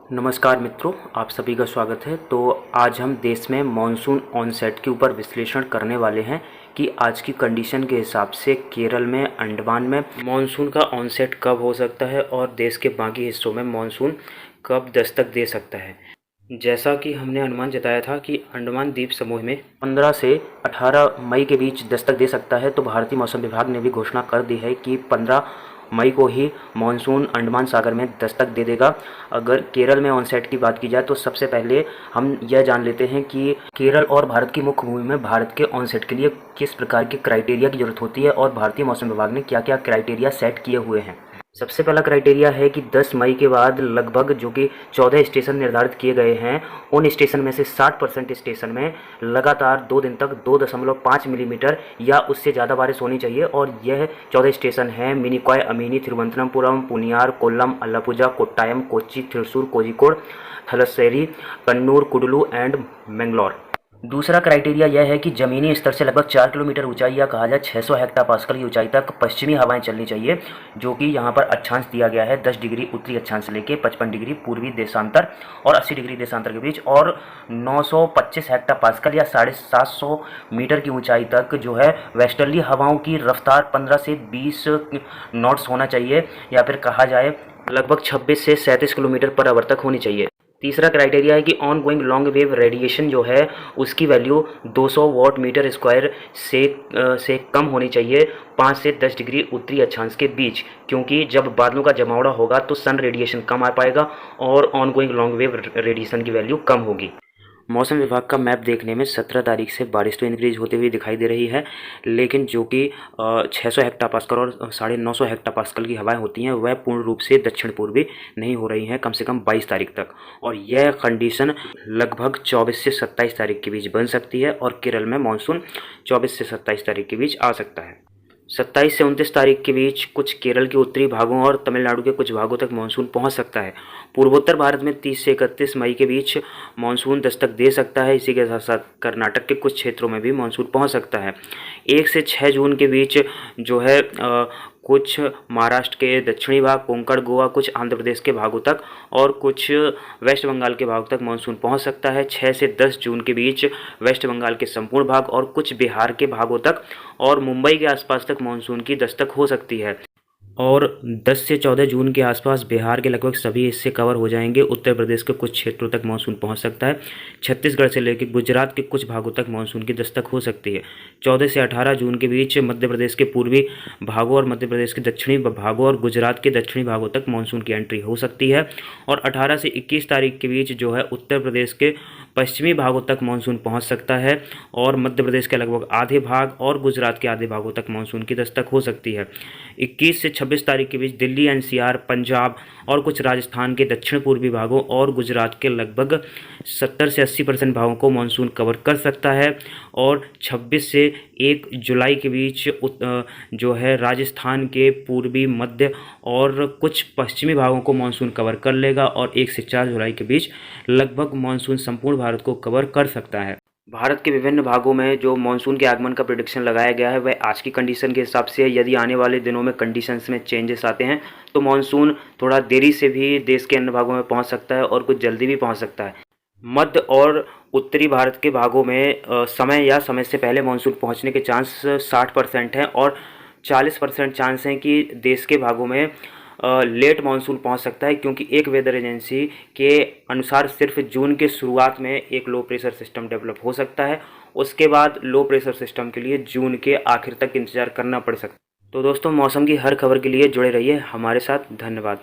नमस्कार मित्रों, आप सभी का स्वागत है। तो आज हम देश में मॉनसून ऑनसेट के ऊपर विश्लेषण करने वाले हैं कि आज की कंडीशन के हिसाब से केरल में, अंडमान में मॉनसून का ऑनसेट कब हो सकता है और देश के बाकी हिस्सों में मॉनसून कब दस्तक दे सकता है। जैसा कि हमने अनुमान जताया था कि अंडमान द्वीप समूह में 15 से 18 मई के बीच दस्तक दे सकता है, तो भारतीय मौसम विभाग ने भी घोषणा कर दी है कि 15 मई को ही मानसून अंडमान सागर में दस्तक दे देगा। अगर केरल में ऑनसेट की बात की जाए तो सबसे पहले हम यह जान लेते हैं कि केरल और भारत की मुख्य भूमि में भारत के ऑनसेट के लिए किस प्रकार के क्राइटेरिया की जरूरत होती है और भारतीय मौसम विभाग ने क्या क्या क्राइटेरिया सेट किए हुए हैं। सबसे पहला क्राइटेरिया है कि 10 मई के बाद लगभग जो कि 14 स्टेशन निर्धारित किए गए हैं, उन स्टेशन में से 60% स्टेशन में लगातार 2 दिन तक 2.5 मिलीमीटर या उससे ज़्यादा बारिश होनी चाहिए। और यह 14 स्टेशन हैं मिनिकॉय, अमिनी, तिरुवनंतपुरम, पुनियार, कोल्लम, अलापुझा, कोट्टायम, कोच्चि, थ्रिसुर, कोझिकोड, थलस्सेरी, कन्नूर, कुडलू एंड मैंगलोर। दूसरा क्राइटेरिया यह है कि ज़मीनी स्तर से लगभग 4 किलोमीटर ऊंचाई या कहा जाए 600 हेक्टापास्कल की ऊंचाई तक पश्चिमी हवाएं चलनी चाहिए, जो कि यहाँ पर अक्षांश दिया गया है 10 डिग्री उत्तरी अक्षांश से लेके 55 डिग्री पूर्वी देशांतर और 80 डिग्री देशांतर के बीच, और 925 हेक्टापास्कल या 750 मीटर की ऊंचाई तक जो है वेस्टर्ली हवाओं की रफ्तार 15 से 20 नॉट्स होना चाहिए, या फिर कहा जाए लगभग 26 से 37 किलोमीटर पर आवर तक होनी चाहिए। तीसरा क्राइटेरिया है कि on going long wave radiation जो है उसकी वैल्यू 200 वॉट मीटर स्क्वायर से कम होनी चाहिए 5 से 10 डिग्री उत्तरी अक्षांश के बीच, क्योंकि जब बादलों का जमावड़ा होगा तो सन रेडिएशन कम आ पाएगा और on going long wave radiation की वैल्यू कम होगी। मौसम विभाग का मैप देखने में 17 तारीख से बारिश तो इंक्रीज होते हुए दिखाई दे रही है, लेकिन जो कि 600 हेक्टापास्कल और 950 हेक्टापास्कल की हवाएं होती हैं वह पूर्ण रूप से दक्षिण पूर्वी नहीं हो रही हैं कम से कम 22 तारीख तक, और यह कंडीशन लगभग 24 से 27 तारीख के बीच बन सकती है और केरल में मानसून 24 से 27 तारीख के बीच आ सकता है। 27 से 29 तारीख के बीच कुछ केरल के उत्तरी भागों और तमिलनाडु के कुछ भागों तक मानसून पहुंच सकता है। पूर्वोत्तर भारत में 30 से 31 मई के बीच मानसून दस्तक दे सकता है। इसी के साथ साथ कर्नाटक के कुछ क्षेत्रों में भी मानसून पहुंच सकता है। 1 से 6 जून के बीच जो है कुछ महाराष्ट्र के दक्षिणी भाग, कोंकण, गोवा, कुछ आंध्र प्रदेश के भागों तक और कुछ वेस्ट बंगाल के भागों तक मानसून पहुंच सकता है। 6 से 10 जून के बीच वेस्ट बंगाल के संपूर्ण भाग और कुछ बिहार के भागों तक और मुंबई के आसपास तक मानसून की दस्तक हो सकती है। और 10 से 14 जून के आसपास बिहार के लगभग सभी हिस्से कवर हो जाएंगे। उत्तर प्रदेश के कुछ क्षेत्रों तक मानसून पहुंच सकता है। छत्तीसगढ़ से लेकर गुजरात के कुछ भागों तक मानसून की दस्तक हो सकती है। 14 से 18 जून के बीच मध्य प्रदेश के पूर्वी भागों और मध्य प्रदेश के दक्षिणी भागों और गुजरात के दक्षिणी भागों तक मानसून की एंट्री हो सकती है। और 18 से 21 तारीख के बीच जो है उत्तर प्रदेश के पश्चिमी भागों तक मानसून पहुंच सकता है और मध्य प्रदेश के लगभग आधे भाग और गुजरात के आधे भागों तक मानसून की दस्तक हो सकती है। 21 से 26 तारीख के बीच दिल्ली, एनसीआर, पंजाब और कुछ राजस्थान के दक्षिण पूर्वी भागों और गुजरात के लगभग 70 से 80% भागों को मानसून कवर कर सकता है। और 26 से 1 जुलाई के बीच जो है राजस्थान के पूर्वी, मध्य और कुछ पश्चिमी भागों को मानसून कवर कर लेगा और 1 से 4 जुलाई के बीच लगभग मानसून संपूर्ण भारत को कवर कर सकता है। भारत के विभिन्न भागों में जो मानसून के आगमन का प्रेडिक्शन लगाया गया है वह आज की कंडीशन के हिसाब से, यदि आने वाले दिनों में कंडीशंस में चेंजेस आते हैं तो मानसून थोड़ा देरी से भी देश के अन्य भागों में पहुंच सकता है और कुछ जल्दी भी पहुंच सकता है। मध्य और उत्तरी भारत के भागों में समय या समय से पहले मानसून पहुंचने के चांस 60% हैं और 40% चांस हैं कि देश के भागों में लेट मानसून पहुंच सकता है, क्योंकि एक वेदर एजेंसी के अनुसार सिर्फ जून के शुरुआत में एक लो प्रेशर सिस्टम डेवलप हो सकता है। उसके बाद लो प्रेशर सिस्टम के लिए जून के आखिर तक इंतजार करना पड़ सकता है। तो दोस्तों, मौसम की हर खबर के लिए जुड़े रहिए हमारे साथ। धन्यवाद।